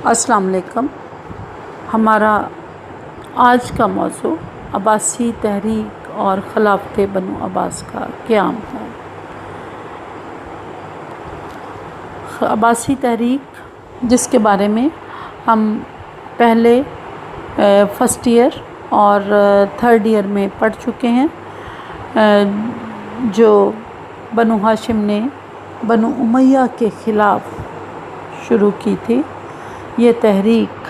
السلام علیکم۔ ہمارا آج کا موضوع عباسی تحریک اور خلافت بنو عباس کا قیام ہے۔ عباسی تحریک جس کے بارے میں ہم پہلے فرسٹ ایئر اور تھرڈ ایئر میں پڑھ چکے ہیں، جو بنو ہاشم نے بنو امیہ کے خلاف شروع کی تھی۔ یہ تحریک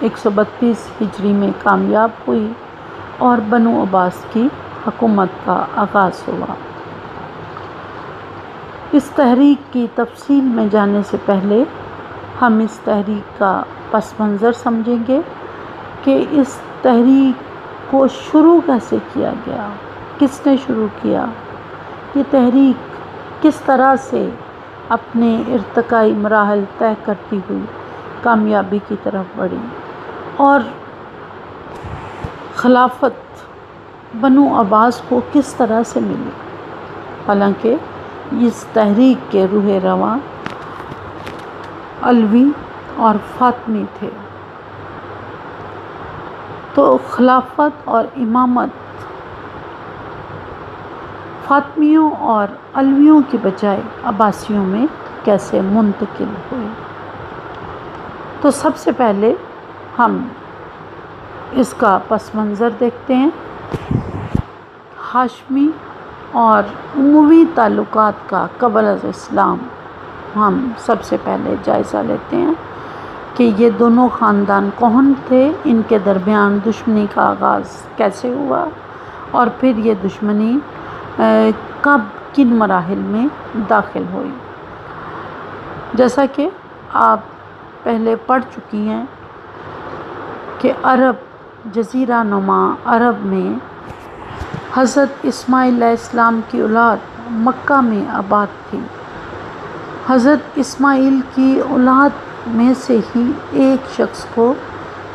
132 ہجری میں کامیاب ہوئی اور بنو عباس کی حکومت کا آغاز ہوا۔ اس تحریک کی تفصیل میں جانے سے پہلے ہم اس تحریک کا پس منظر سمجھیں گے کہ اس تحریک کو شروع کیسے کیا گیا، کس نے شروع کیا، یہ تحریک کس طرح سے اپنے ارتقائی مراحل طے کرتی ہوئی کامیابی کی طرف بڑھی، اور خلافت بنو عباس کو کس طرح سے ملی۔ حالانکہ اس تحریک کے روح رواں علوی اور فاطمی تھے، تو خلافت اور امامت فاطمیوں اور علویوں کی بجائے عباسیوں میں کیسے منتقل ہوئی۔ تو سب سے پہلے ہم اس کا پس منظر دیکھتے ہیں۔ ہاشمی اور اموی تعلقات کا قبل از اسلام ہم سب سے پہلے جائزہ لیتے ہیں کہ یہ دونوں خاندان کون تھے، ان کے درمیان دشمنی کا آغاز کیسے ہوا، اور پھر یہ دشمنی کب کن مراحل میں داخل ہوئی۔ جیسا کہ آپ پہلے پڑھ چکی ہیں کہ عرب جزیرہ نما عرب میں حضرت اسماعیل علیہ السلام کی اولاد مکہ میں آباد تھی۔ حضرت اسماعیل کی اولاد میں سے ہی ایک شخص کو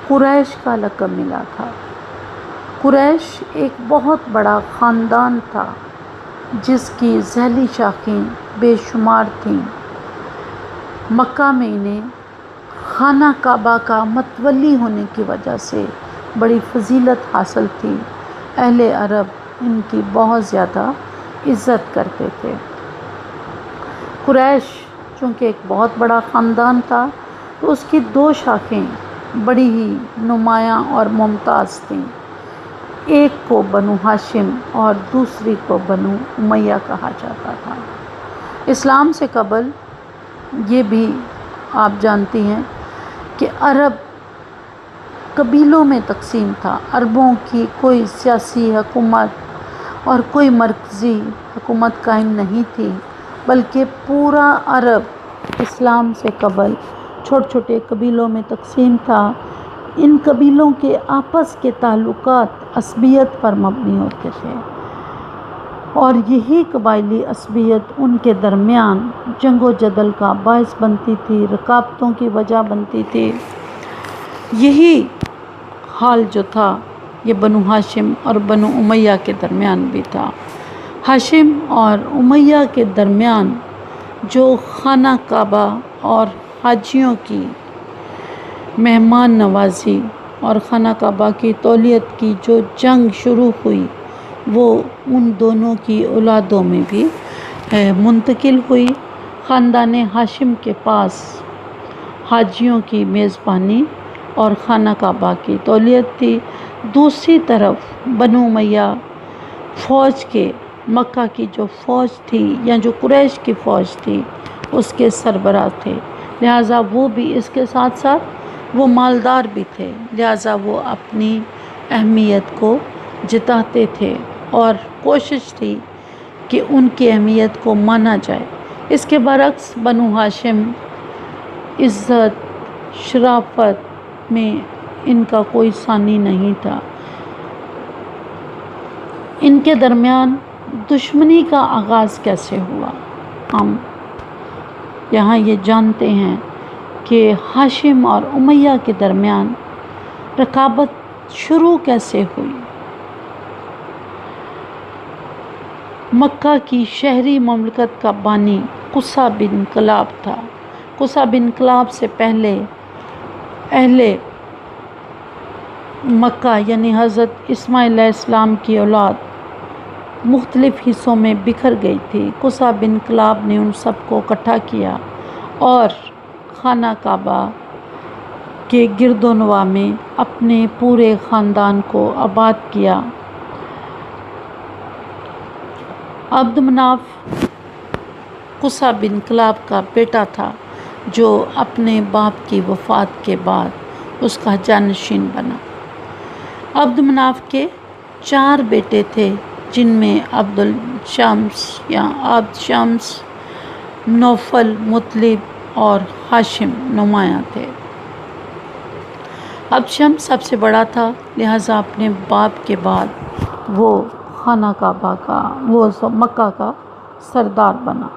قریش کا لقب ملا تھا۔ قریش ایک بہت بڑا خاندان تھا جس کی ذیلی شاخیں بے شمار تھیں۔ مکہ میں انہیں خانہ کعبہ کا متولی ہونے کی وجہ سے بڑی فضیلت حاصل تھی۔ اہل عرب ان کی بہت زیادہ عزت کرتے تھے۔ قریش چونکہ ایک بہت بڑا خاندان تھا تو اس کی دو شاخیں بڑی ہی نمایاں اور ممتاز تھیں، ایک کو بنو ہاشم اور دوسری کو بنو امیہ کہا جاتا تھا۔ اسلام سے قبل یہ بھی آپ جانتی ہیں کہ عرب قبیلوں میں تقسیم تھا۔ عربوں کی کوئی سیاسی حکومت اور کوئی مرکزی حکومت قائم نہیں تھی، بلکہ پورا عرب اسلام سے قبل چھوٹے چھوٹے قبیلوں میں تقسیم تھا۔ ان قبیلوں کے آپس کے تعلقات عصبیت پر مبنی ہوتے تھے، اور یہی قبائلی عصبیت ان کے درمیان جنگ و جدل کا باعث بنتی تھی، رکاوٹوں کی وجہ بنتی تھی۔ یہی حال جو تھا یہ بنو ہاشم اور بنو امیہ کے درمیان بھی تھا۔ ہاشم اور امیہ کے درمیان جو خانہ کعبہ اور حاجیوں کی مہمان نوازی اور خانہ کعبہ کی تولیت کی جو جنگ شروع ہوئی، وہ ان دونوں کی اولادوں میں بھی منتقل ہوئی۔ خاندان ہاشم کے پاس حاجیوں کی میزبانی اور خانہ کعبہ کی تولیت تھی، دوسری طرف بنو امیہ فوج کے مکہ کی جو فوج تھی یا جو قریش کی فوج تھی اس کے سربراہ تھے، لہٰذا وہ بھی اس کے ساتھ ساتھ وہ مالدار بھی تھے، لہٰذا وہ اپنی اہمیت کو جتاتے تھے اور کوشش تھی کہ ان کی اہمیت کو مانا جائے۔ اس کے برعکس بنو ہاشم عزت شرافت میں ان کا کوئی ثانی نہیں تھا۔ ان کے درمیان دشمنی کا آغاز کیسے ہوا؟ ہم یہاں یہ جانتے ہیں کہ ہاشم اور امیہ کے درمیان رکابت شروع کیسے ہوئی۔ مکہ کی شہری مملکت کا بانی قصہ بن کلاب تھا۔ قصہ بن کلاب سے پہلے اہل مکہ یعنی حضرت اسماعیل علیہ السلام کی اولاد مختلف حصوں میں بکھر گئی تھی، قصہ بن کلاب نے ان سب کو اکٹھا کیا اور خانہ کعبہ کے گرد و نواح میں اپنے پورے خاندان کو آباد کیا۔ عبد مناف قصہ بن کلاب کا بیٹا تھا جو اپنے باپ کی وفات کے بعد اس کا جانشین بنا۔ عبد مناف کے 4 بیٹے تھے جن میں عبد شمس، نوفل، مطلب اور ہاشم نمایاں تھے۔ عبد شمس سب سے بڑا تھا، لہٰذا اپنے باپ کے بعد وہ مکہ کا سردار بنا۔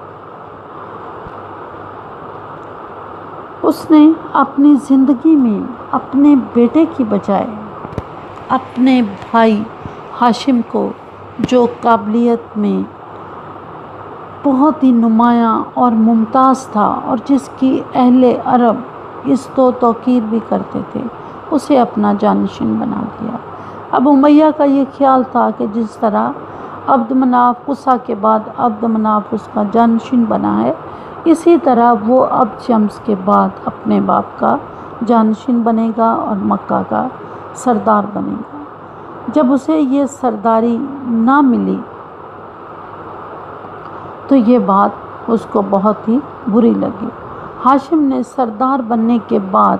اس نے اپنی زندگی میں اپنے بیٹے کی بجائے اپنے بھائی ہاشم کو، جو قابلیت میں بہت ہی نمایاں اور ممتاز تھا اور جس کی اہل عرب عزت و توقیر بھی کرتے تھے، اسے اپنا جانشین بنا دیا۔ اب امیہ کا یہ خیال تھا کہ جس طرح عبد مناف قصہ کے بعد عبد مناف اس کا جانشین بنا ہے، اسی طرح وہ عبد شمس کے بعد اپنے باپ کا جانشین بنے گا اور مکہ کا سردار بنے گا۔ جب اسے یہ سرداری نہ ملی تو یہ بات اس کو بہت ہی بری لگی۔ ہاشم نے سردار بننے کے بعد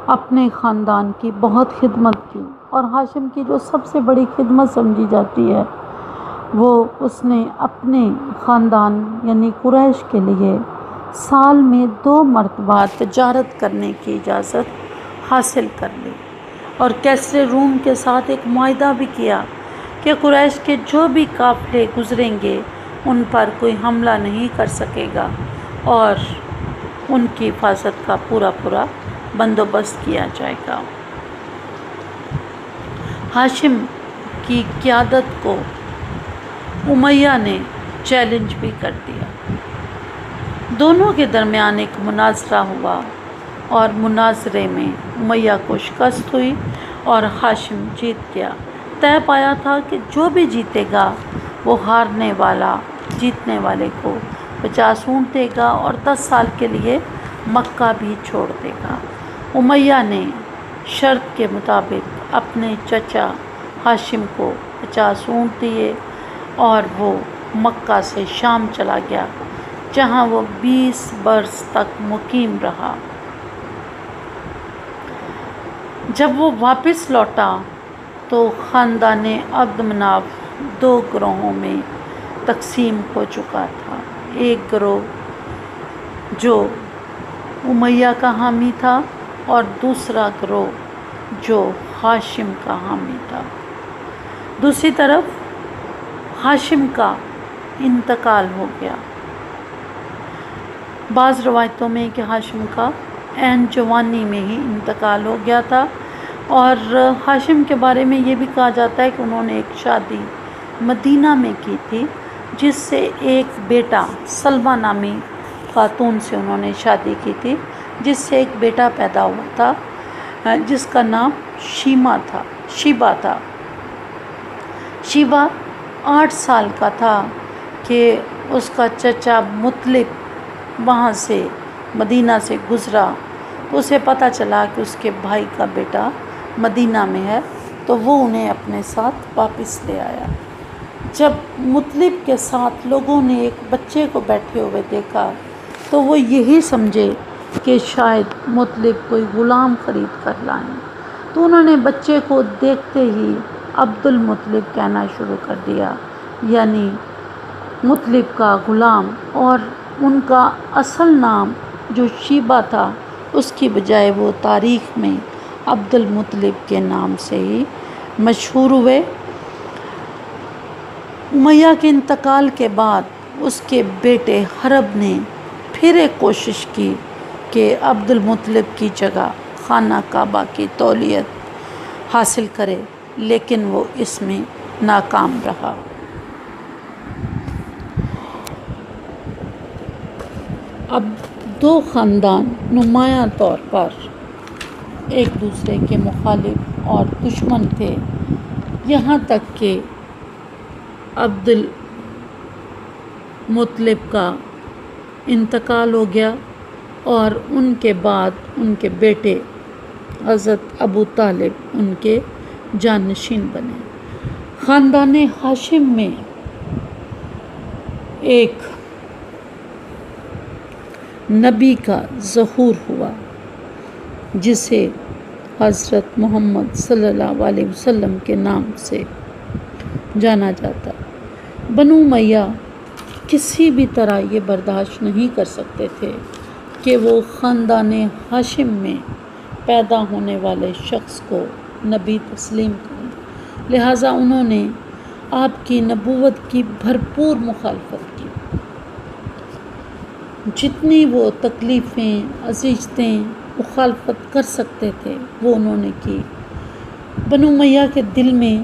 اپنے خاندان کی بہت خدمت کی، اور ہاشم کی جو سب سے بڑی خدمت سمجھی جاتی ہے وہ اس نے اپنے خاندان یعنی قریش کے لیے سال میں 2 مرتبہ تجارت کرنے کی اجازت حاصل کر لی، اور کیسر روم کے ساتھ ایک معاہدہ بھی کیا کہ قریش کے جو بھی قافلے گزریں گے ان پر کوئی حملہ نہیں کر سکے گا، اور ان کی حفاظت کا پورا بندوبست کیا جائے گا۔ ہاشم کی قیادت کو امیہ نے چیلنج بھی کر دیا۔ دونوں کے درمیان ایک مناظرہ ہوا اور مناظرے میں امیہ کو شکست ہوئی اور ہاشم جیت گیا۔ طے پایا تھا کہ جو بھی جیتے گا وہ جیتنے والے کو 50 اونٹ دے گا اور 10 سال کے لیے مکہ بھی چھوڑ دے گا۔ امیہ نے شرط کے مطابق اپنے چچا ہاشم کو 50 اونٹ دیے اور وہ مکہ سے شام چلا گیا، جہاں وہ 20 برس تک مقیم رہا۔ جب وہ واپس لوٹا تو خاندان عبد مناف 2 گروہوں میں تقسیم ہو چکا تھا۔ ایک گروہ جو امیہ کا حامی تھا اور دوسرا گروہ جو ہاشم کا حامی تھا۔ دوسری طرف ہاشم کا انتقال ہو گیا۔ بعض روایتوں میں کہ ہاشم کا عین جوانی میں ہی انتقال ہو گیا تھا، اور ہاشم کے بارے میں یہ بھی کہا جاتا ہے کہ انہوں نے ایک شادی مدینہ میں کی تھی، جس سے ایک بیٹا سلمہ نامی خاتون سے انہوں نے شادی کی تھی، جس سے ایک بیٹا پیدا ہوا تھا جس کا نام شیبہ تھا۔ شیبہ 8 سال کا تھا کہ اس کا چچا مطلب وہاں سے مدینہ سے گزرا، تو اسے پتہ چلا کہ اس کے بھائی کا بیٹا مدینہ میں ہے، تو وہ انہیں اپنے ساتھ واپس لے آیا۔ جب مطلب کے ساتھ لوگوں نے ایک بچے کو بیٹھے ہوئے دیکھا تو وہ یہی سمجھے کہ شاید مطلب کوئی غلام خرید کر لائیں، تو انہوں نے بچے کو دیکھتے ہی عبد المطلب کہنا شروع کر دیا، یعنی مطلب کا غلام، اور ان کا اصل نام جو شیبہ تھا اس کی بجائے وہ تاریخ میں عبد المطلب کے نام سے ہی مشہور ہوئے۔ امیہ کے انتقال کے بعد اس کے بیٹے حرب نے پھر ایک کوشش کی کہ عبد المطلب کی جگہ خانہ کعبہ کی تولیت حاصل کرے، لیکن وہ اس میں ناکام رہا۔ اب 2 خاندان نمایاں طور پر ایک دوسرے کے مخالف اور دشمن تھے، یہاں تک کہ عبد المطلب کا انتقال ہو گیا اور ان کے بعد ان کے بیٹے حضرت ابو طالب ان کے جانشین بنے۔ خاندان ہاشم میں ایک نبی کا ظہور ہوا جسے حضرت محمد صلی اللہ علیہ وسلم کے نام سے جانا جاتا۔ بنو امیہ کسی بھی طرح یہ برداشت نہیں کر سکتے تھے کہ وہ خاندان ہاشم میں پیدا ہونے والے شخص کو نبی تسلیم کریں، لہٰذا انہوں نے آپ کی نبوت کی بھرپور مخالفت کی۔ جتنی وہ تکلیفیں، اذیتیں مخالفت کر سکتے تھے وہ انہوں نے کی۔ بنو امیہ کے دل میں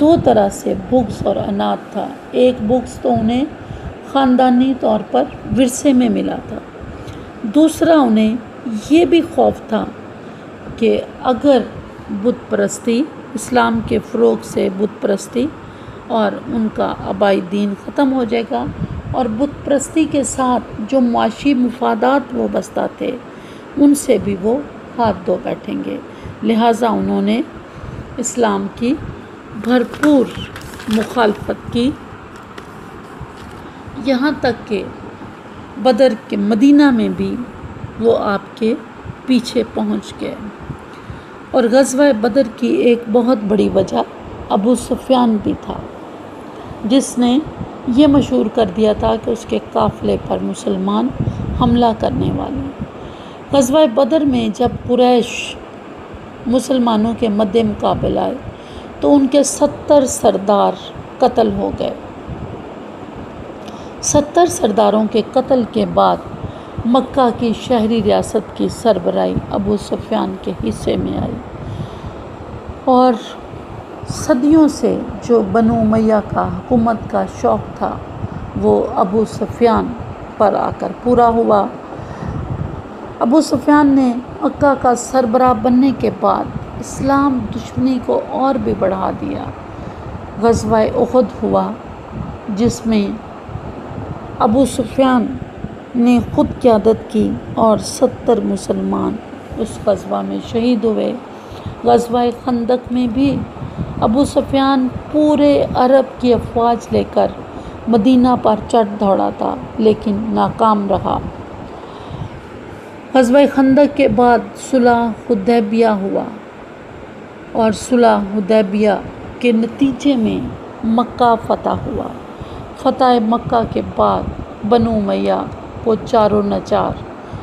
دو طرح سے بغض اور عناد تھا۔ ایک بغض تو انہیں خاندانی طور پر ورثے میں ملا تھا، دوسرا انہیں یہ بھی خوف تھا کہ اگر بت پرستی، اسلام کے فروغ سے بت پرستی اور ان کا آبائی دین ختم ہو جائے گا، اور بت پرستی کے ساتھ جو معاشی مفادات وابستہ تھے ان سے بھی وہ ہاتھ دھو بیٹھیں گے، لہٰذا انہوں نے اسلام کی بھرپور مخالفت کی، یہاں تک کہ بدر کے مدینہ میں بھی وہ آپ کے پیچھے پہنچ گئے۔ اور غزوہ بدر کی ایک بہت بڑی وجہ ابو سفیان بھی تھا، جس نے یہ مشہور کر دیا تھا کہ اس کے قافلے پر مسلمان حملہ کرنے والے ہیں۔ غزوہ بدر میں جب قریش مسلمانوں کے مد مقابل آئے تو ان کے 70 سردار قتل ہو گئے۔ 70 سرداروں کے قتل کے بعد مکہ کی شہری ریاست کی سربراہی ابو سفیان کے حصے میں آئی، اور صدیوں سے جو بنو امیہ کا حکومت کا شوق تھا وہ ابو سفیان پر آ کر پورا ہوا۔ ابو سفیان نے مکہ کا سربراہ بننے کے بعد اسلام دشمنی کو اور بھی بڑھا دیا۔ غزوہ احد ہوا جس میں ابو سفیان نے خود قیادت کی اور 70 مسلمان اس غزوہ میں شہید ہوئے۔ غزوہ خندق میں بھی ابو سفیان پورے عرب کی افواج لے کر مدینہ پر چڑھ دوڑا تھا لیکن ناکام رہا۔ غزوہ خندق کے بعد صلح حدیبیہ ہوا اور صلح حدیبیہ کے نتیجے میں مکہ فتح ہوا۔ فتح مکہ کے بعد بنو امیہ کو چاروں نچار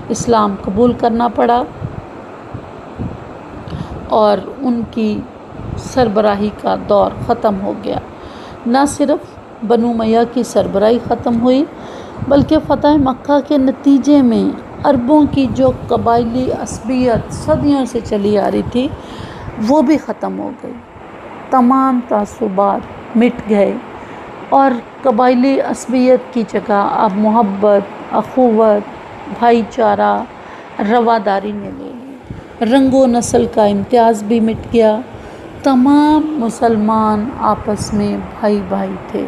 اسلام قبول کرنا پڑا اور ان کی سربراہی کا دور ختم ہو گیا۔ نہ صرف بنو امیہ کی سربراہی ختم ہوئی بلکہ فتح مکہ کے نتیجے میں عربوں کی جو قبائلی عصبیت صدیوں سے چلی آ رہی تھی وہ بھی ختم ہو گئی۔ تمام تعصبات مٹ گئے اور قبائلی عصبیت کی جگہ اب محبت، اخوت، بھائی چارہ، رواداری نے لے لی۔ رنگ و نسل کا امتیاز بھی مٹ گیا۔ تمام مسلمان آپس میں بھائی بھائی تھے،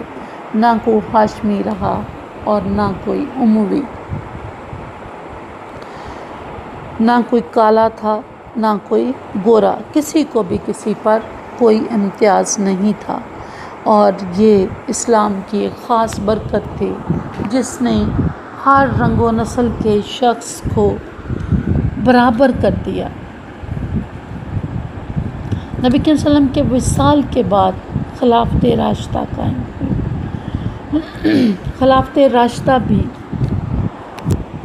نہ کوئی ہاشمی رہا اور نہ کوئی اموی، نہ کوئی کالا تھا نہ کوئی گورا، کسی کو بھی کسی پر کوئی امتیاز نہیں تھا۔ اور یہ اسلام کی ایک خاص برکت تھی جس نے ہر رنگ و نسل کے شخص کو برابر کر دیا۔ نبی صلی اللہ علیہ وسلم کے وصال کے بعد خلافت راشدہ قائم ہوئی۔ خلافت راشدہ بھی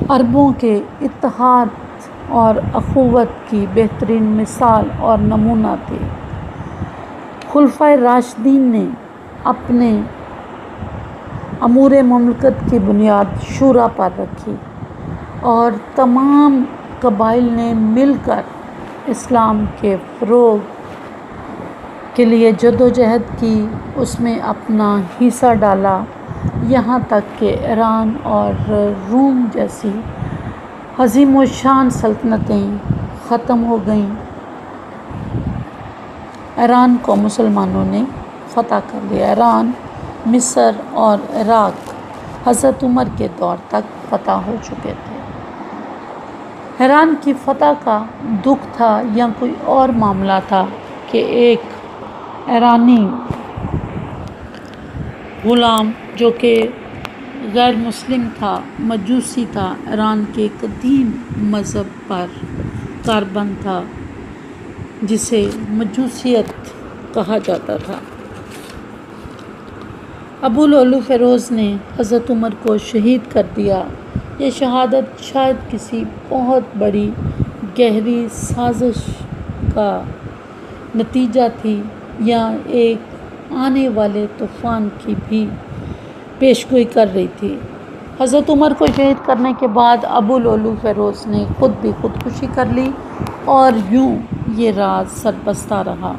عربوں کے اتحاد اور اخوت کی بہترین مثال اور نمونہ تھے۔ خلفائے راشدین نے اپنے امور مملکت کی بنیاد شورا پر رکھی اور تمام قبائل نے مل کر اسلام کے فروغ کے لیے جدوجہد کی، اس میں اپنا حصہ ڈالا، یہاں تک کہ ایران اور روم جیسی عظیم و شان سلطنتیں ختم ہو گئیں ایران کو مسلمانوں نے فتح کر لیا۔ ایران، مصر اور عراق حضرت عمر کے دور تک فتح ہو چکے تھے۔ ایران کی فتح کا دکھ تھا یا کوئی اور معاملہ تھا کہ ایک ایرانی غلام جو کہ غیر مسلم تھا، مجوسی تھا، ایران کے قدیم مذہب پر کاربند تھا جسے مجوسیت کہا جاتا تھا۔ ابو لؤلؤ فیروز نے حضرت عمر کو شہید کر دیا۔ یہ شہادت شاید کسی بہت بڑی گہری سازش کا نتیجہ تھی یا ایک آنے والے طوفان کی بھی پیشگوئی کر رہی تھی۔ حضرت عمر کو شہید کرنے کے بعد ابو لؤلؤ فیروز نے خود بھی خودکشی کر لی، اور یوں یہ راز سربستہ رہا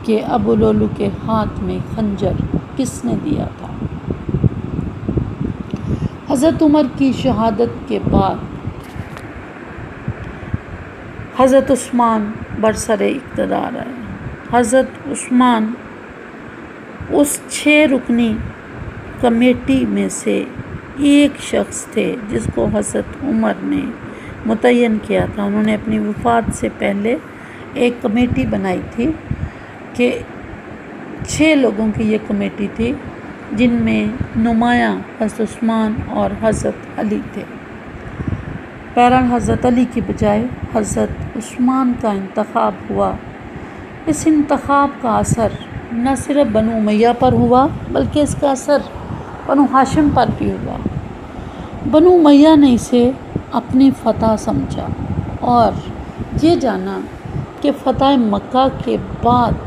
کہ ابو لؤلؤ کے ہاتھ میں خنجر کس نے دیا تھا۔ حضرت عمر کی شہادت کے بعد حضرت عثمان برسر اقتدار آئے۔ حضرت عثمان اس 6 رکنی کمیٹی میں سے ایک شخص تھے جس کو حضرت عمر نے متعین کیا تھا۔ انہوں نے اپنی وفات سے پہلے ایک کمیٹی بنائی تھی کہ 6 لوگوں کی یہ کمیٹی تھی، جن میں نمایاں حضرت عثمان اور حضرت علی تھے۔ بہرحال حضرت علی کی بجائے حضرت عثمان کا انتخاب ہوا۔ اس انتخاب کا اثر نہ صرف بنو امیہ پر ہوا بلکہ اس کا اثر بنو ہاشم پر بھی ہوا۔ بنو امیہ نے اسے اپنی فتح سمجھا اور یہ جانا کہ فتح مکہ کے بعد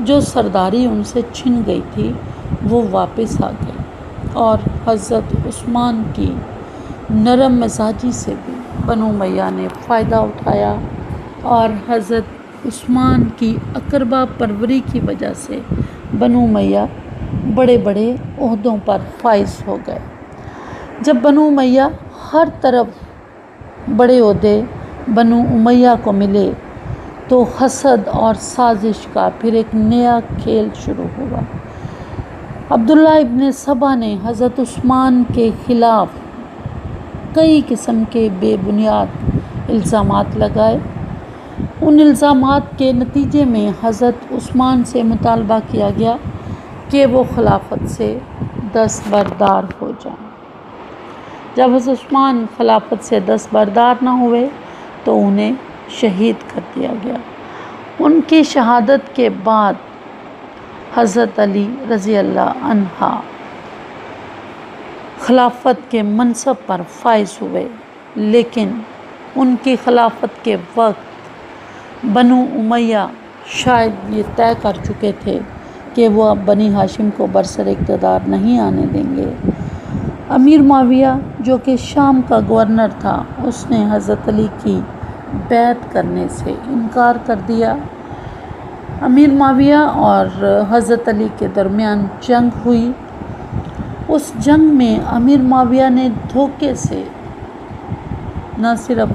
جو سرداری ان سے چھن گئی تھی وہ واپس آ گئی، اور حضرت عثمان کی نرم مزاجی سے بھی بنو امیہ نے فائدہ اٹھایا، اور حضرت عثمان کی اقربا پروری کی وجہ سے بنو امیہ بڑے بڑے عہدوں پر فائز ہو گئے۔ جب بنو امیہ ہر طرف بڑے عہدے بنو امیہ کو ملے تو حسد اور سازش کا پھر ایک نیا کھیل شروع ہوا۔ عبداللہ ابن سبا نے حضرت عثمان کے خلاف کئی قسم کے بے بنیاد الزامات لگائے۔ ان الزامات کے نتیجے میں حضرت عثمان سے مطالبہ کیا گیا کہ وہ خلافت سے دستبردار ہو جائیں۔ جب حضرت عثمان خلافت سے دستبردار نہ ہوئے تو انہیں شہید کر دیا گیا۔ ان کی شہادت کے بعد حضرت علی رضی اللہ عنہ خلافت کے منصب پر فائز ہوئے، لیکن ان کی خلافت کے وقت بنو امیہ شاید یہ طے کر چکے تھے کہ وہ اب بنی ہاشم کو برسر اقتدار نہیں آنے دیں گے۔ امیر معاویہ جو کہ شام کا گورنر تھا، اس نے حضرت علی کی بیعت کرنے سے انکار کر دیا۔ امیر معاویہ اور حضرت علی کے درمیان جنگ ہوئی۔ اس جنگ میں امیر معاویہ نے دھوکے سے نہ صرف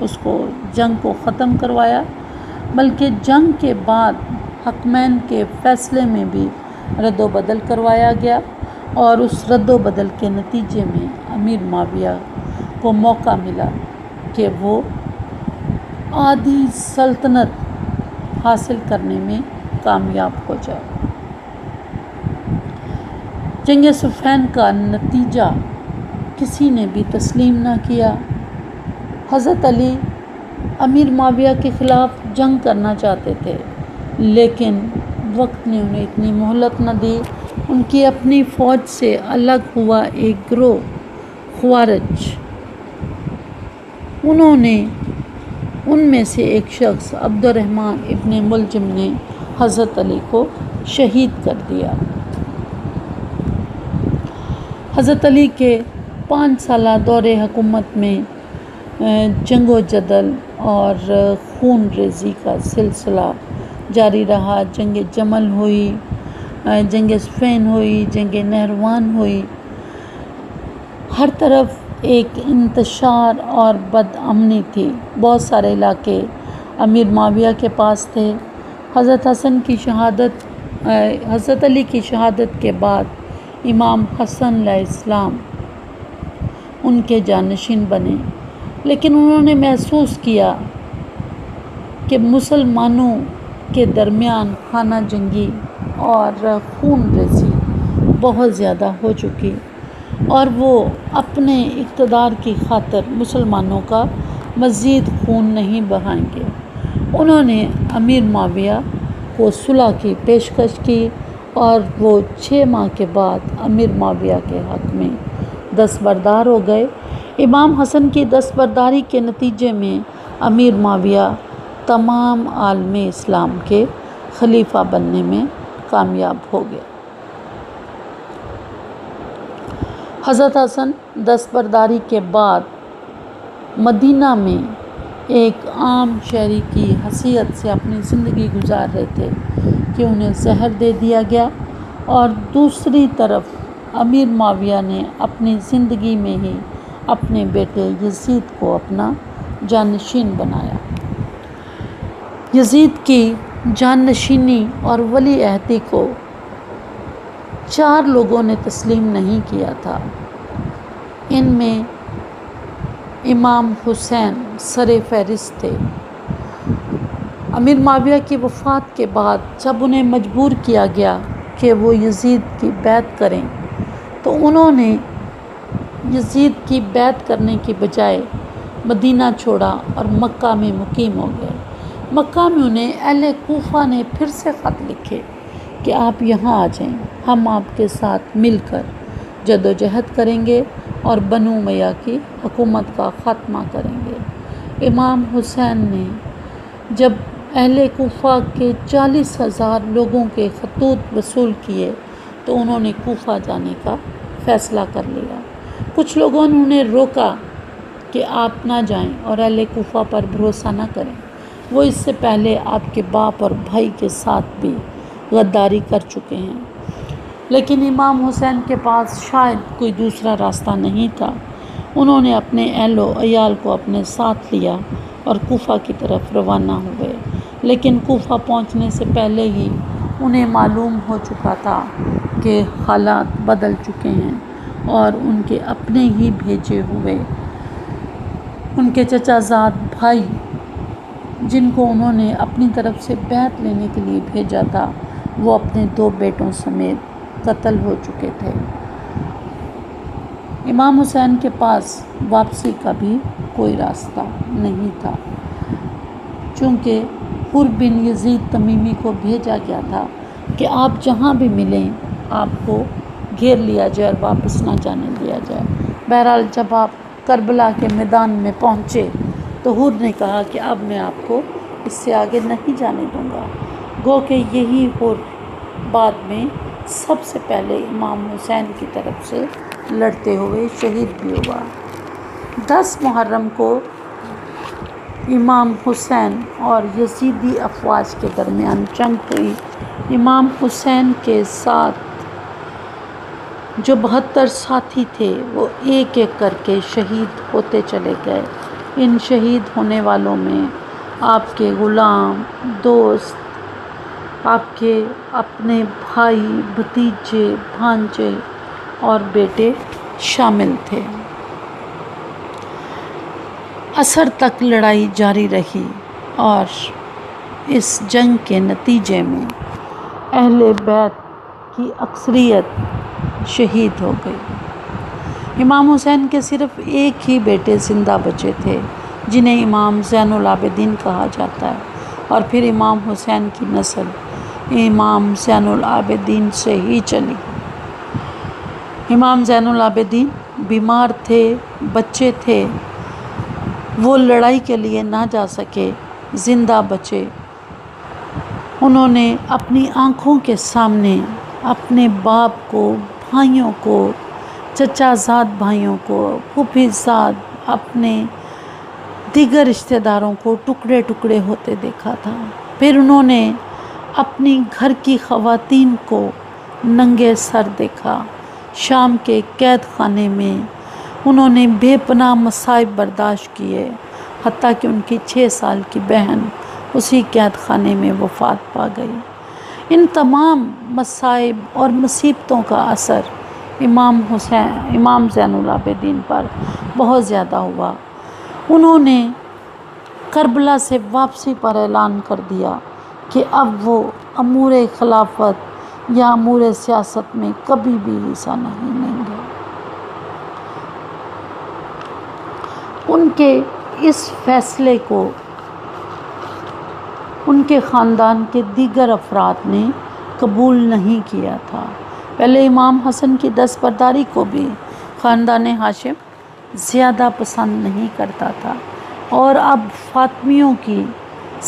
اس کو جنگ کو ختم کروایا بلکہ جنگ کے بعد حکمین کے فیصلے میں بھی رد و بدل کروایا گیا، اور اس رد و بدل کے نتیجے میں امیر معاویہ کو موقع ملا کہ وہ آدھی سلطنت حاصل کرنے میں کامیاب ہو جائے۔ جنگ صفین کا نتیجہ کسی نے بھی تسلیم نہ کیا۔ حضرت علی امیر معاویہ کے خلاف جنگ کرنا چاہتے تھے، لیکن وقت نے انہیں اتنی مہلت نہ دی۔ ان کی اپنی فوج سے الگ ہوا ایک گروہ خوارج، انہوں نے ان میں سے ایک شخص عبد الرحمن ابن ملجم نے حضرت علی کو شہید کر دیا۔ حضرت علی کے 5 سالہ دور حکومت میں جنگ و جدل اور خون ریزی کا سلسلہ جاری رہا۔ جنگ جمل ہوئی، جنگ صفین ہوئی، جنگ نہروان ہوئی۔ ہر طرف ایک انتشار اور بد امنی تھی۔ بہت سارے علاقے امیر معاویہ کے پاس تھے، حضرت حضرت علی کی شہادت کے بعد امام حسن علیہ السلام ان کے جانشین بنے، لیکن انہوں نے محسوس کیا کہ مسلمانوں کے درمیان خانہ جنگی اور خون ریزی بہت زیادہ ہو چکی اور وہ اپنے اقتدار کی خاطر مسلمانوں کا مزید خون نہیں بہائیں گے۔ انہوں نے امیر معاویہ کو صلح کی پیشکش کی اور وہ 6 ماہ کے بعد امیر معاویہ کے حق میں دستبردار ہو گئے۔ امام حسن کی دستبرداری کے نتیجے میں امیر معاویہ تمام عالم اسلام کے خلیفہ بننے میں کامیاب ہو گئے۔ حضرت حسن دستبرداری کے بعد مدینہ میں ایک عام شہری کی حیثیت سے اپنی زندگی گزار رہے تھے کہ انہیں زہر دے دیا گیا، اور دوسری طرف امیر معاویہ نے اپنی زندگی میں ہی اپنے بیٹے یزید کو اپنا جانشین بنایا۔ یزید کی جانشینی اور ولی عہدی کو 4 لوگوں نے تسلیم نہیں کیا تھا۔ ان میں امام حسین سر فہرست تھے۔ امیر معاویہ کی وفات کے بعد جب انہیں مجبور کیا گیا کہ وہ یزید کی بیعت کریں تو انہوں نے یزید کی بیعت کرنے کی بجائے مدینہ چھوڑا اور مکہ میں مقیم ہو گئے۔ مکہ میں انہیں اہل کوفہ نے پھر سے خط لکھے کہ آپ یہاں آ جائیں، ہم آپ کے ساتھ مل کر جدوجہد کریں گے اور بنو امیہ کی حکومت کا خاتمہ کریں گے۔ امام حسین نے جب اہل کوفہ کے 40,000 لوگوں کے خطوط وصول کیے تو انہوں نے کوفہ جانے کا فیصلہ کر لیا۔ کچھ لوگوں نے انہیں روکا کہ آپ نہ جائیں اور اہل کوفہ پر بھروسہ نہ کریں، وہ اس سے پہلے آپ کے باپ اور بھائی کے ساتھ بھی غداری کر چکے ہیں۔ لیکن امام حسین کے پاس شاید کوئی دوسرا راستہ نہیں تھا۔ انہوں نے اپنے اہل و عیال کو اپنے ساتھ لیا اور کوفہ کی طرف روانہ ہوئے، لیکن کوفہ پہنچنے سے پہلے ہی انہیں معلوم ہو چکا تھا کہ حالات بدل چکے ہیں اور ان کے اپنے ہی بھیجے ہوئے ان کے چچا زاد بھائی، جن کو انہوں نے اپنی طرف سے بیعت لینے کے لیے بھیجا تھا، وہ اپنے 2 بیٹوں سمیت قتل ہو چکے تھے۔ امام حسین کے پاس واپسی کا بھی کوئی راستہ نہیں تھا، چونکہ حر بن یزید تمیمی کو بھیجا گیا تھا کہ آپ جہاں بھی ملیں آپ کو گھیر لیا جائے اور واپس نہ جانے دیا جائے۔ بہرحال جب آپ کربلا کے میدان میں پہنچے تو حر نے کہا کہ اب میں آپ کو اس سے آگے نہیں جانے دوں گا، گو کہ یہی حر بعد میں سب سے پہلے امام حسین کی طرف سے لڑتے ہوئے شہید بھی ہوا۔ 10 محرم کو امام حسین اور یزیدی افواج کے درمیان جنگ ہوئی۔ امام حسین کے ساتھ جو 72 ساتھی تھے وہ ایک ایک کر کے شہید ہوتے چلے گئے۔ ان شہید ہونے والوں میں آپ کے غلام، دوست، آپ کے اپنے بھائی، بھتیجے، بھانجے اور بیٹے شامل تھے۔ عصر تک لڑائی جاری رہی اور اس جنگ کے نتیجے میں اہل بیت کی اکثریت شہید ہو گئی۔ امام حسین کے صرف ایک ہی بیٹے زندہ بچے تھے، جنہیں امام زین العابدین کہا جاتا ہے، اور پھر امام حسین کی نسل امام زین العابدین سے ہی چلی۔ امام زین العابدین بیمار تھے، بچے تھے، وہ لڑائی کے لیے نہ جا سکے، زندہ بچے۔ انہوں نے اپنی آنکھوں کے سامنے اپنے باپ کو، بھائیوں کو، چچا زاد بھائیوں کو، پھوپھی زاد، اپنے دیگر رشتہ داروں کو ٹکڑے ٹکڑے ہوتے دیکھا تھا۔ پھر انہوں نے اپنی گھر کی خواتین کو ننگے سر دیکھا۔ شام کے قید خانے میں انہوں نے بے پناہ مصائب برداشت کیے، حتیٰ کہ ان کی 6 سال کی بہن اسی قید خانے میں وفات پا گئی۔ ان تمام مصائب اور مصیبتوں کا اثر امام زین العابدین پر بہت زیادہ ہوا۔ انہوں نے کربلا سے واپسی پر اعلان کر دیا کہ اب وہ امور خلافت یا امور سیاست میں کبھی بھی حصہ نہیں لیں گے۔ ان کے اس فیصلے کو ان کے خاندان کے دیگر افراد نے قبول نہیں کیا تھا۔ پہلے امام حسن کی دستبرداری کو بھی خاندان ہاشم زیادہ پسند نہیں کرتا تھا، اور اب فاطمیوں کی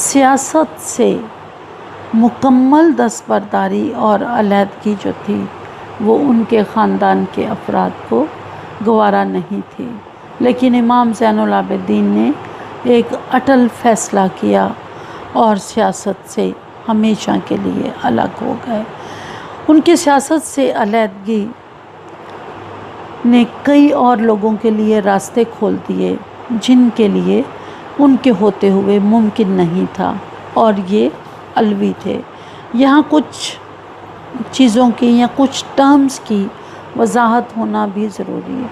سیاست سے مکمل دستبرداری اور علیحدگی جو تھی وہ ان کے خاندان کے افراد کو گوارا نہیں تھی۔ لیکن امام زین العابدین نے ایک اٹل فیصلہ کیا اور سیاست سے ہمیشہ کے لیے الگ ہو گئے۔ ان کی سیاست سے علیحدگی نے کئی اور لوگوں کے لیے راستے کھول دیے جن کے لیے ان کے ہوتے ہوئے ممکن نہیں تھا، اور یہ علوی تھے۔ یہاں کچھ چیزوں کی یا کچھ ٹرمز کی وضاحت ہونا بھی ضروری ہے۔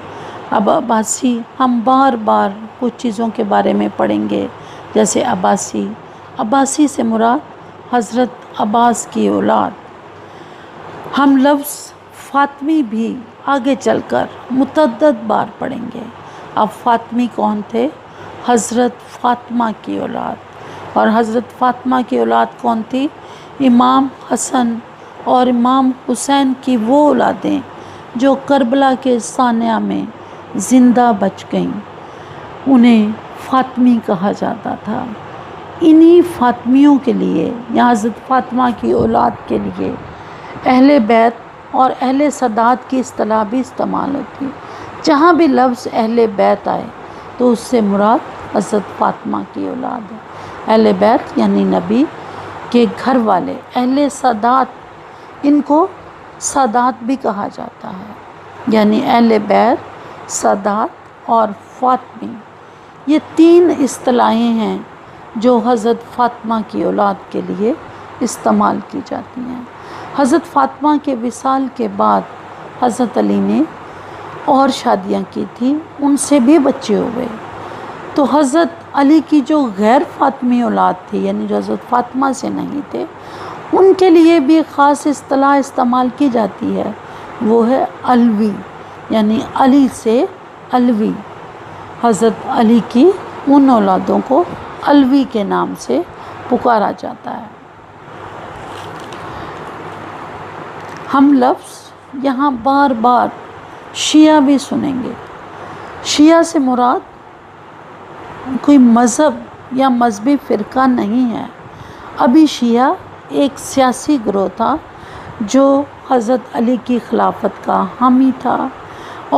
اب عباسی، ہم بار بار کچھ چیزوں کے بارے میں پڑھیں گے، جیسے عباسی سے مراد حضرت عباس کی اولاد۔ ہم لفظ فاطمی بھی آگے چل کر متعدد بار پڑھیں گے۔ اب فاطمی کون تھے؟ حضرت فاطمہ کی اولاد۔ اور حضرت فاطمہ کی اولاد کون تھی؟ امام حسن اور امام حسین کی وہ اولادیں جو کربلا کے سانحہ میں زندہ بچ گئیں، انہیں فاطمی کہا جاتا تھا۔ انہی فاطمیوں کے لیے یا حضرت فاطمہ کی اولاد کے لیے اہل بیت اور اہل سادات کی اصطلاح بھی استعمال ہوتی ہے۔ جہاں بھی لفظ اہل بیت آئے تو اس سے مراد حضرت فاطمہ کی اولاد ہے۔ اہل بیت یعنی نبی کے گھر والے، اہل سادات، ان کو سادات بھی کہا جاتا ہے، یعنی اہل بیت، سادات اور فاطمی، یہ تین اصطلاحیں ہیں جو حضرت فاطمہ کی اولاد کے لیے استعمال کی جاتی ہیں۔ حضرت فاطمہ کے وصال کے بعد حضرت علی نے اور شادیاں کی تھی، ان سے بھی بچے ہوئے۔ تو حضرت علی کی جو غیر فاطمی اولاد تھی، یعنی جو حضرت فاطمہ سے نہیں تھے، ان کے لیے بھی خاص اصطلاح استعمال کی جاتی ہے، وہ ہے علوی، یعنی علی سے علوی۔ حضرت علی کی ان اولادوں کو علوی کے نام سے پکارا جاتا ہے۔ ہم لفظ یہاں بار بار شیعہ بھی سنیں گے۔ شیعہ سے مراد کوئی مذہب یا مذہبی فرقہ نہیں ہے۔ ابھی شیعہ ایک سیاسی گروہ تھا جو حضرت علی کی خلافت کا حامی تھا،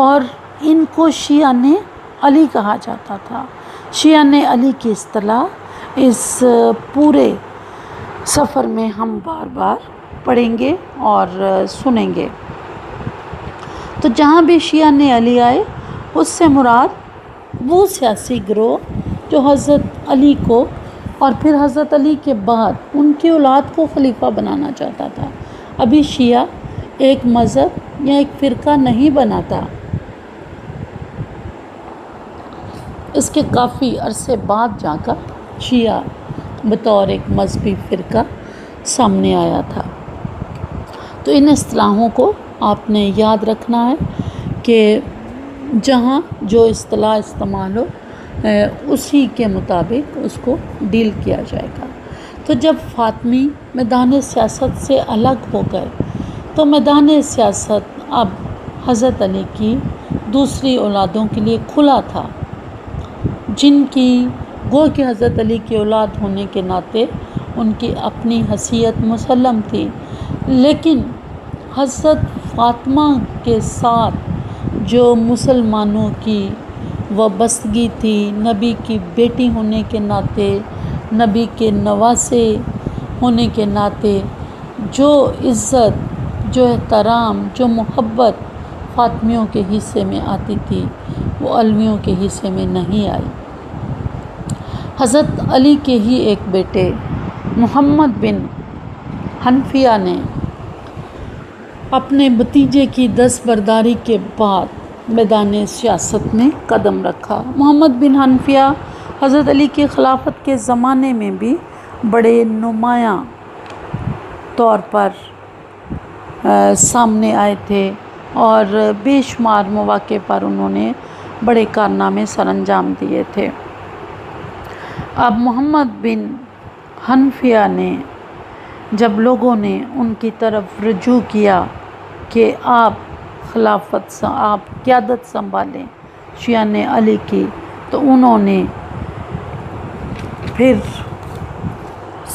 اور ان کو شیعہ نے علی کہا جاتا تھا۔ شیعہ نے علی کی اصطلاح اس پورے سفر میں ہم بار بار پڑھیں گے اور سنیں گے۔ تو جہاں بھی شیعہ نے علی آئے، اس سے مراد وہ سیاسی گروہ جو حضرت علی کو اور پھر حضرت علی کے بعد ان کی اولاد کو خلیفہ بنانا چاہتا تھا۔ ابھی شیعہ ایک مذہب یا ایک فرقہ نہیں بنا تھا، اس کے کافی عرصے بعد جا کر شیعہ بطور ایک مذہبی فرقہ سامنے آیا تھا۔ تو ان اصطلاحوں کو آپ نے یاد رکھنا ہے کہ جہاں جو اصطلاح استعمال ہو اسی کے مطابق اس کو ڈیل کیا جائے گا۔ تو جب فاطمی میدان سیاست سے الگ ہو گئے تو میدان سیاست اب حضرت علی کی دوسری اولادوں کے لیے کھلا تھا، جن کی گو کہ حضرت علی کی اولاد ہونے کے ناطے ان کی اپنی حیثیت مسلم تھی، لیکن حضرت فاطمہ کے ساتھ جو مسلمانوں کی وابستگی تھی، نبی کی بیٹی ہونے کے ناطے، نبی کے نواسے ہونے کے ناطے، جو عزت، جو احترام، جو محبت فاطمیوں کے حصے میں آتی تھی وہ علویوں کے حصے میں نہیں آئی۔ حضرت علی کے ہی ایک بیٹے محمد بن حنفیہ نے اپنے بھتیجے کی دستبرداری کے بعد میدان سیاست میں قدم رکھا۔ محمد بن حنفیہ حضرت علی کی خلافت کے زمانے میں بھی بڑے نمایاں طور پر سامنے آئے تھے اور بے شمار مواقع پر انہوں نے بڑے کارنامے سر انجام دیے تھے۔ اب محمد بن حنفیہ نے جب لوگوں نے ان کی طرف رجوع کیا کہ آپ قیادت سنبھالیں شیعان علی کی، تو انہوں نے پھر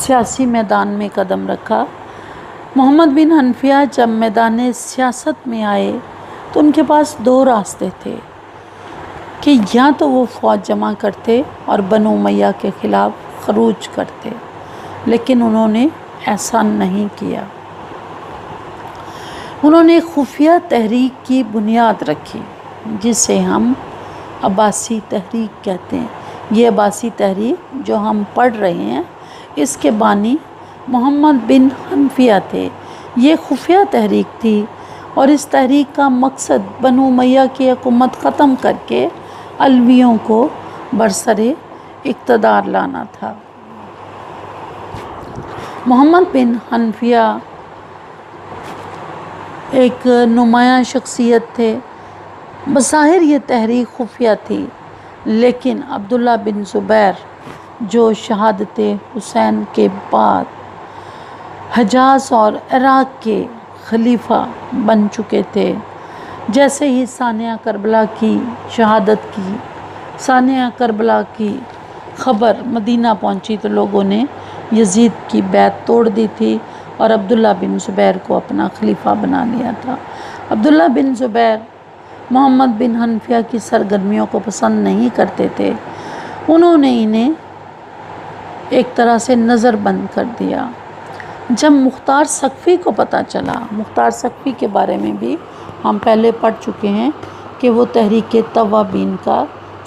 سیاسی میدان میں قدم رکھا۔ محمد بن حنفیہ جب میدان سیاست میں آئے تو ان کے پاس دو راستے تھے کہ یا تو وہ فوج جمع کرتے اور بنو امیہ کے خلاف خروج کرتے، لیکن انہوں نے ایسا نہیں کیا۔ انہوں نے خفیہ تحریک کی بنیاد رکھی جسے ہم عباسی تحریک کہتے ہیں۔ یہ عباسی تحریک جو ہم پڑھ رہے ہیں اس کے بانی محمد بن حنفیہ تھے۔ یہ خفیہ تحریک تھی اور اس تحریک کا مقصد بنو امیہ کی حکومت ختم کر کے علویوں کو برسر اقتدار لانا تھا۔ محمد بن حنفیہ ایک نمایاں شخصیت تھے۔ بظاہر یہ تحریک خفیہ تھی، لیکن عبداللہ بن زبیر جو شہادت حسین کے بعد حجاز اور عراق کے خلیفہ بن چکے تھے، جیسے ہی ثانیہ کربلا کی خبر مدینہ پہنچی تو لوگوں نے یزید کی بیعت توڑ دی تھی اور عبداللہ بن زبیر کو اپنا خلیفہ بنا لیا تھا۔ عبداللہ بن زبیر محمد بن حنفیہ کی سرگرمیوں کو پسند نہیں کرتے تھے۔ انہوں نے انہیں ایک طرح سے نظر بند کر دیا۔ جب مختار ثقفی کو پتہ چلا، مختار ثقفی کے بارے میں بھی ہم پہلے پڑھ چکے ہیں کہ وہ تحریک توابین کا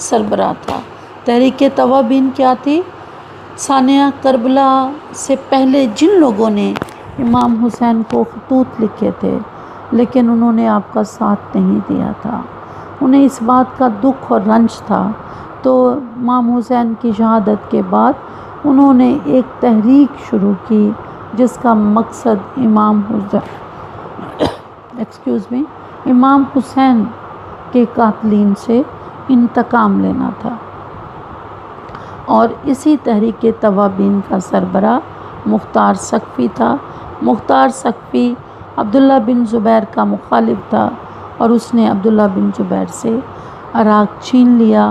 سربراہ تھا۔ تحریک توابین کیا تھی؟ ثانیہ کربلا سے پہلے جن لوگوں نے امام حسین کو خطوط لکھے تھے لیکن انہوں نے آپ کا ساتھ نہیں دیا تھا، انہیں اس بات کا دکھ اور رنج تھا، تو امام حسین کی شہادت کے بعد انہوں نے ایک تحریک شروع کی جس کا مقصد امام حسین کے قاتلین سے انتقام لینا تھا، اور اسی تحریک توابین کا سربراہ مختار ثقفی تھا۔ مختار ثقفی عبداللہ بن زبیر کا مخالف تھا اور اس نے عبداللہ بن زبیر سے عراق چھین لیا۔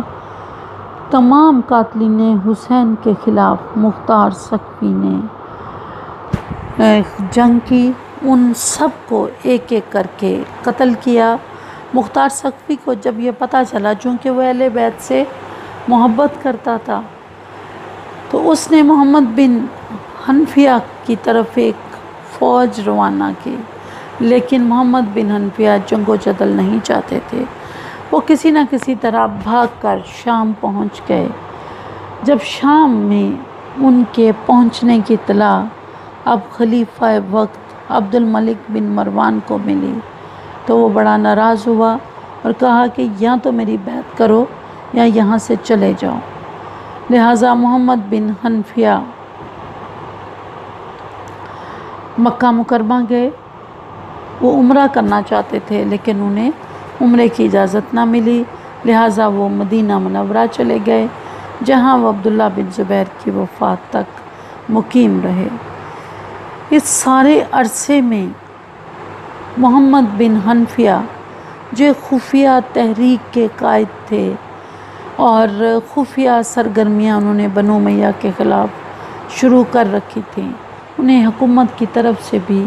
تمام قاتلین حسین کے خلاف مختار ثقفی نے جنگ کی، ان سب کو ایک ایک کر کے قتل کیا۔ مختار ثقفی کو جب یہ پتہ چلا، چونکہ وہ اہل بیت سے محبت کرتا تھا، تو اس نے محمد بن حنفیہ کی طرف ایک فوج روانہ کی، لیکن محمد بن حنفیہ جنگ و جدل نہیں چاہتے تھے۔ وہ کسی نہ کسی طرح بھاگ کر شام پہنچ گئے۔ جب شام میں ان کے پہنچنے کی اطلاع اب خلیفہ وقت عبد الملک بن مروان کو ملی تو وہ بڑا ناراض ہوا اور کہا کہ یا تو میری بیعت کرو یا یہاں سے چلے جاؤ۔ لہٰذا محمد بن حنفیہ مکہ مکرمہ گئے۔ وہ عمرہ کرنا چاہتے تھے لیکن انہیں عمرے کی اجازت نہ ملی، لہٰذا وہ مدینہ منورہ چلے گئے جہاں وہ عبداللہ بن زبیر کی وفات تک مقیم رہے۔ اس سارے عرصے میں محمد بن حنفیہ جو خفیہ تحریک کے قائد تھے اور خفیہ سرگرمیاں انہوں نے بنو امیہ کے خلاف شروع کر رکھی تھیں، انہیں حکومت کی طرف سے بھی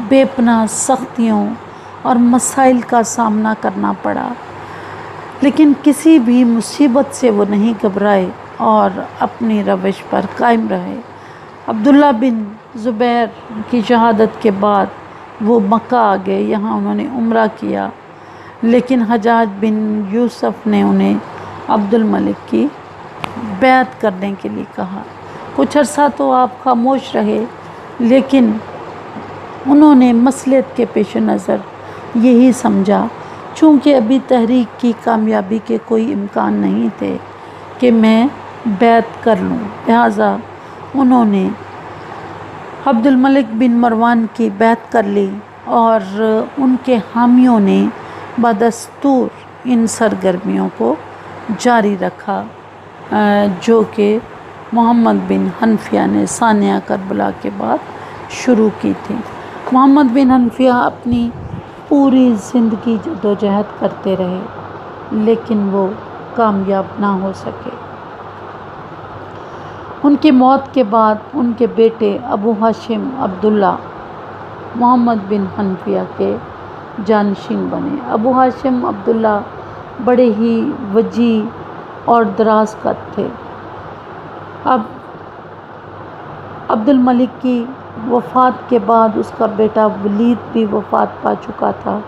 بے پناہ سختیوں اور مسائل کا سامنا کرنا پڑا، لیکن کسی بھی مصیبت سے وہ نہیں گھبرائے اور اپنی روش پر قائم رہے۔ عبداللہ بن زبیر کی شہادت کے بعد وہ مکہ آ گئے، یہاں انہوں نے عمرہ کیا، لیکن حجاج بن یوسف نے انہیں عبد الملک کی بیعت کرنے کے لیے کہا۔ کچھ عرصہ تو آپ خاموش رہے، لیکن انہوں نے مصلحت کے پیش نظر یہی سمجھا، چونکہ ابھی تحریک کی کامیابی کے کوئی امکان نہیں تھے، کہ میں بیعت کر لوں۔ لہٰذا انہوں نے عبد الملک بن مروان کی بیعت کر لی، اور ان کے حامیوں نے بدستور ان سرگرمیوں کو جاری رکھا جو کہ محمد بن حنفیہ نے ثانیہ کربلا کے بعد شروع کی تھی۔ محمد بن حنفیہ اپنی پوری زندگی جدوجہد کرتے رہے، لیکن وہ کامیاب نہ ہو سکے۔ ان کی موت کے بعد ان کے بیٹے ابو ہاشم عبداللہ محمد بن حنفیہ کے جانشین بنے۔ ابو ہاشم عبداللہ بڑے ہی وجیح اور دراز قد تھے۔ اب عبد الملک کی وفات کے بعد اس کا بیٹا ولید بھی وفات پا چکا تھا،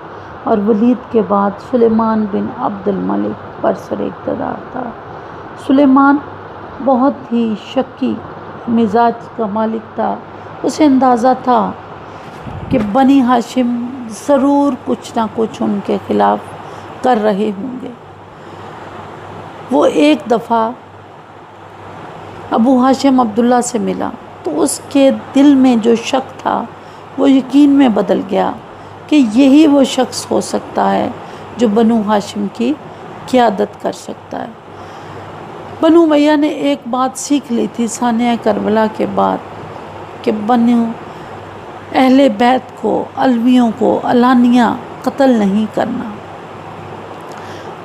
اور ولید کے بعد سلیمان بن عبد الملک برسر اقتدار تھا۔ سلیمان بہت ہی شکی مزاج کا مالک تھا۔ اسے اندازہ تھا کہ بنی ہاشم ضرور کچھ نہ کچھ ان کے خلاف کر رہے ہوں گے۔ وہ ایک دفعہ ابو ہاشم عبداللہ سے ملا تو اس کے دل میں جو شک تھا وہ یقین میں بدل گیا کہ یہی وہ شخص ہو سکتا ہے جو بنو ہاشم کی قیادت کر سکتا ہے۔ بنو امیہ نے ایک بات سیکھ لی تھی ثانیہ کربلا کے بعد، کہ بنو اہل بیت کو، علویوں کو علانیہ قتل نہیں کرنا۔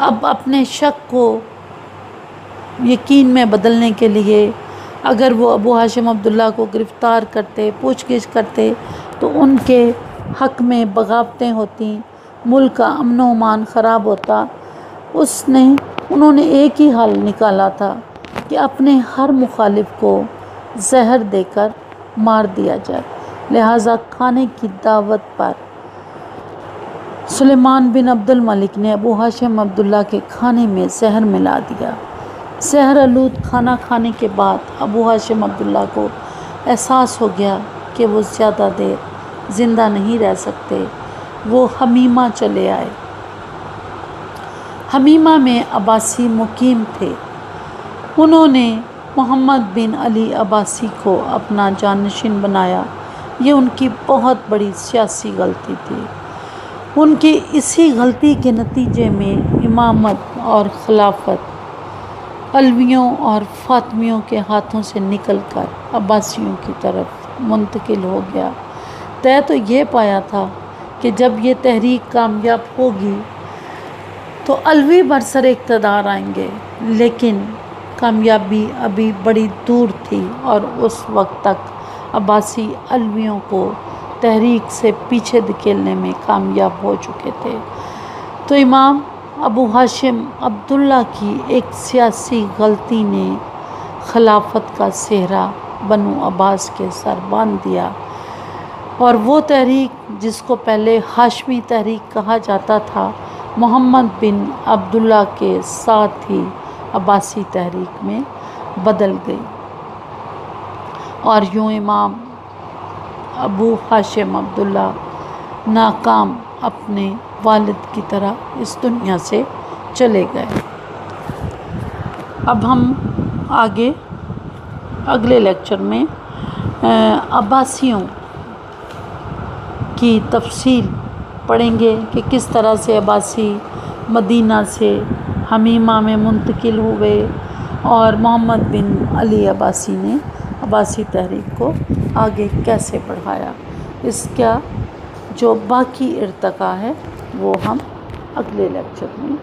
اب اپنے شک کو یقین میں بدلنے کے لیے اگر وہ ابو ہاشم عبداللہ کو گرفتار کرتے، پوچھ گچھ کرتے، تو ان کے حق میں بغاوتیں ہوتی، ملک کا امن و امان خراب ہوتا۔ انہوں نے ایک ہی حل نکالا تھا کہ اپنے ہر مخالف کو زہر دے کر مار دیا جائے۔ لہٰذا کھانے کی دعوت پر سلیمان بن عبد الملک نے ابو ہاشم عبداللہ کے کھانے میں زہر ملا دیا۔ زہر آلود کھانا کھانے کے بعد ابو ہاشم عبداللہ کو احساس ہو گیا کہ وہ زیادہ دیر زندہ نہیں رہ سکتے۔ وہ حمیمہ چلے آئے۔ حمیمہ میں عباسی مقیم تھے۔ انہوں نے محمد بن علی عباسی کو اپنا جانشین بنایا۔ یہ ان کی بہت بڑی سیاسی غلطی تھی۔ ان کی اسی غلطی کے نتیجے میں امامت اور خلافت علویوں اور فاطمیوں کے ہاتھوں سے نکل کر عباسیوں کی طرف منتقل ہو گیا۔ طے تو یہ پایا تھا کہ جب یہ تحریک کامیاب ہوگی تو علوی برسر اقتدار آئیں گے، لیکن کامیابی ابھی بڑی دور تھی، اور اس وقت تک عباسی علویوں کو تحریک سے پیچھے دھکیلنے میں کامیاب ہو چکے تھے۔ تو امام ابو ہاشم عبداللہ کی ایک سیاسی غلطی نے خلافت کا صحرا بنو عباس کے سر باندھ دیا، اور وہ تحریک جس کو پہلے ہاشمی تحریک کہا جاتا تھا، محمد بن عبداللہ کے ساتھ ہی عباسی تحریک میں بدل گئی، اور یوں امام ابو ہاشم عبداللہ ناکام اپنے والد کی طرح اس دنیا سے چلے گئے۔ اب ہم آگے اگلے لیکچر میں عباسیوں کی تفصیل پڑھیں گے کہ کس طرح سے عباسی مدینہ سے حمیمہ میں منتقل ہوئے، اور محمد بن علی عباسی نے عباسی تحریک کو آگے کیسے بڑھایا۔ اس کا جو باقی ارتقا ہے وہ ہم اگلے لیکچر میں